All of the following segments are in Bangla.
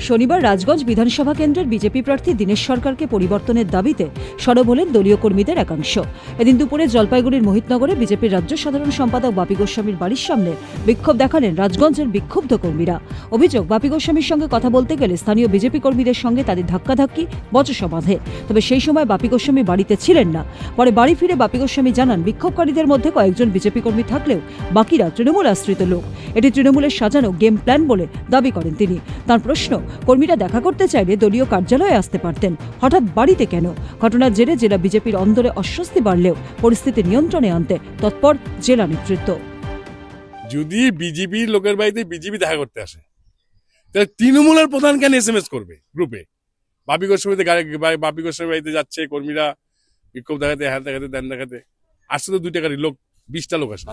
শনিবার রাজগঞ্জ বিধানসভা কেন্দ্রের বিজেপি প্রার্থী দীনেশ সরকারকে পরিবর্তনের দাবিতে সরব হলেন দলীয় কর্মীদের একাংশ। এদিন দুপুরে জলপাইগুড়ির মোহিতনগরে বিজেপির রাজ্য সাধারণ সম্পাদক বাপি গোস্বামীর বাড়ির সামনে বিক্ষোভ দেখালেন রাজগঞ্জের বিক্ষুব্ধ কর্মীরা। অভিযোগ, বাপি গোস্বামীর সঙ্গে কথা বলতে গেলে স্থানীয় বিজেপি কর্মীদের সঙ্গে তাদের ধাক্কাধাক্কি, বচসা বাঁধে। তবে সেই সময় বাপি গোস্বামী বাড়িতে ছিলেন না। পরে বাড়ি ফিরে বাপি গোস্বামী জানান, বিক্ষোভকারীদের মধ্যে কয়েকজন বিজেপি কর্মী থাকলেও বাকিরা তৃণমূল আশ্রিত লোক। এটি তৃণমূলের সাজানো গেম প্ল্যান বলে দাবি করেন তিনি। তার প্রশ্ন, কর্মীরা দেখা করতে চাইলে দলীয় কার্যালয়ে আসতে পারতেন, হঠাৎ বাড়িতে কেন? ঘটনার জেরে জেলা বিজেপির অন্দরে অস্বস্তি বাড়লেও পরিস্থিতি নিয়ন্ত্রণে আনতে তৎপর জেলা নেতৃত্ব। যদি বিজেপির লোকের বাড়িতে বিজেপি দেখা করতে আসে, তাহলে তৃণমূলের প্রধান কেন SMS করবে গ্রুপে? বাপি গোস্বামীতে বাপি গোস্বামীর বাড়িতে যাচ্ছে কর্মীরা বিক্ষোভ দেখাতে, হ্যাঁ দেখাতে, দেন দেখাতে। আসছে তো 2টা গাড়ি লোক, 20টা লোক আসলো।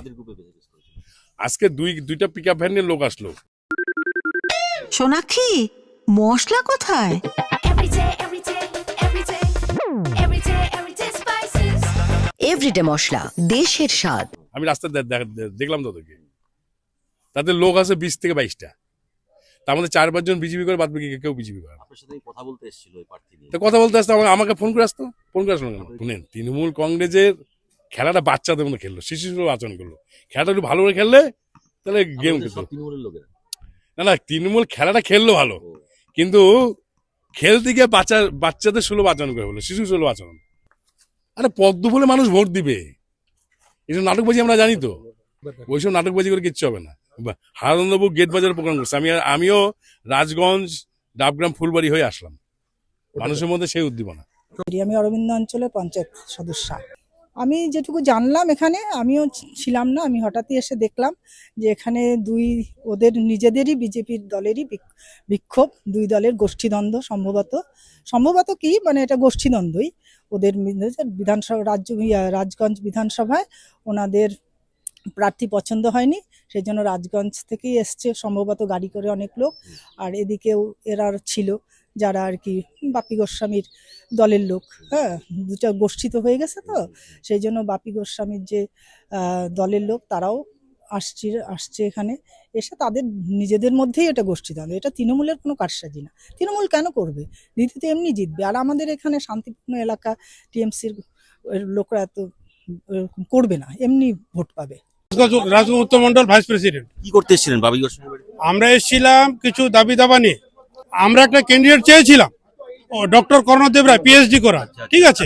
আজকে দুইটা পিক আপ ভ্যান নিয়ে লোক আসলো। সোনাক্ষী, মশলা কোথায়? এভরিডে মশলা, দেশের স্বাদ। আমি রাস্তায় দেখলাম তো তোকে, তাদের লোক আছে 20 থেকে 22টা। তার মধ্যে 4-5 জন বিজেপি করে, বাদ বাকি কেউ বিজেপি করে। আপনার সাথে কথা বলতে এসেছিল ওই প্রার্থী নিয়ে। তো কথা বলতে আসতো, আমাকে ফোন করে আসতো। ফোন করে আসলো কেন? শুনেন, তৃণমূল কংগ্রেসের খেলাটা বাচ্চাদের মতো খেললো, শিশু আচরণ করলো। খেলাটা একটু ভালো করে খেললে তাহলে গেম খেলতো। তৃণমূলের লোকেরা না, তৃণমূল খেলাটা খেললো ভালো, কিন্তু খেলতে গিয়ে বাচ্চাদের সুলভ আচরণ করে বললো, শিশু সুলভ আচরণ। আরে পদ্ম ফুলে মানুষ ভোট দিবে, এইসব নাটকবাজি আমরা জানি তো। ওইসব নাটকবাজি করে কিচ্ছু হবে না। হারানন্দবাবু গেট বাজারে প্রোগ্রাম করছে, আমিও রাজগঞ্জ, ডাবগ্রাম, ফুলবাড়ি হয়ে আসলাম। মানুষের মধ্যে সেই উদ্দীপনা। আমি অরবিন্দ অঞ্চলের পঞ্চায়েত সদস্য। আমি যেটুকু জানলাম, এখানে আমিও ছিলাম না, আমি হঠাৎই এসে দেখলাম যে এখানে ওদের নিজেদেরই বিজেপির দলেরই বিক্ষোভ, 2 দলের গোষ্ঠীদ্বন্দ্ব। সম্ভবত কি মানে এটা গোষ্ঠীদ্বন্দ্বই। ওদের বিধানসভা রাজগঞ্জ বিধানসভায় ওনাদের প্রার্থী পছন্দ হয়নি, সেই জন্য রাজগঞ্জ থেকেই এসছে সম্ভবত গাড়ি করে অনেক লোক। আর এদিকেও এরা ছিল যারা আর কি বাপি গোস্বামীর দলের লোক। হ্যাঁ, 2টা গোষ্ঠী তো হয়ে গেছে, তো সেই জন্য বাপি গোস্বামীর যে দলের লোক তারাও আসছে এখানে এসে, তাদের নিজেদের মধ্যেই এটা গোষ্ঠীদ্বন্দ্ব। এটা তৃণমূলের কোনো কারসাজি না। তৃণমূল কেন করবে? দ্বিতীয়ত এমনি জিতবে। আর আমাদের এখানে শান্তিপূর্ণ এলাকা, টিএমসির লোকরা তো করবে না, এমনি ভোট পাবে। রাজগঞ্জ উত্তর মন্ডল ভাইস প্রেসিডেন্ট। কি করতে এসেছিলেন বাপি গোস্বামীর বাড়ি? আমরা এসেছিলাম কিছু দাবি দাবা নিয়ে। আমরা একটা ক্যান্ডিডেট চেয়েছিলাম, ডক্টর কর্ণদেব রায়, PhD করা। ঠিক আছে,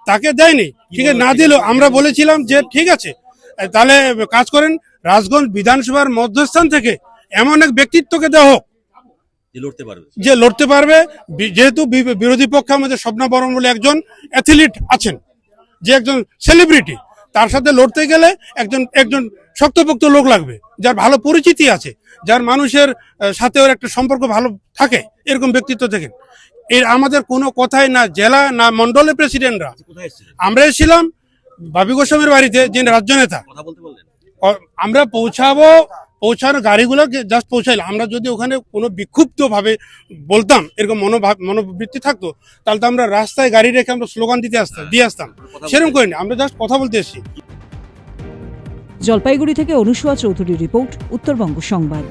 তাকে দেয়নি। ঠিক আছে, না দিল। আমরা বলেছিলাম যে ঠিক আছে, তাহলে কাজ করেন, রাজগঞ্জ বিধানসভার মধ্যস্থান থেকে এমন এক ব্যক্তিত্বকে দেওয়া হোক যে লড়তে পারবে। যেহেতু বিরোধী পক্ষের মধ্যে স্বপ্না বর্মন বলে একজন অ্যাথলিট আছেন, যে একজন সেলিব্রিটি, তার সাথে লড়তে গেলে একজন শক্তপোক্ত লোক লাগবে, যার ভালো পরিচিতি আছে, যার মানুষের সাথে ওর একটা সম্পর্ক ভালো থাকে, এরকম ব্যক্তিত্ব থেকে। এর আমাদের কোনো কথাই না জেলা না মন্ডলের প্রেসিডেন্টরা। আমরা এসেছিলাম বাপি গোস্বামীর বাড়িতে, যে রাজ্য নেতা। আমরা পৌঁছানোর গাড়িগুলো জাস্ট পৌঁছাইলাম। আমরা যদি ওখানে কোনো বিক্ষুব্ধ ভাবে বলতাম, এরকম মনোবৃত্তি থাকতো, তাহলে তো আমরা রাস্তায় গাড়ি রেখে আমরা স্লোগান দিয়ে আসতাম। সেরকম করিনি, আমরা জাস্ট কথা বলতে এসেছি। জলপাইগুড়ি থেকে অনুসুয়া চৌধুরীর রিপোর্ট, উত্তরবঙ্গ সংবাদ।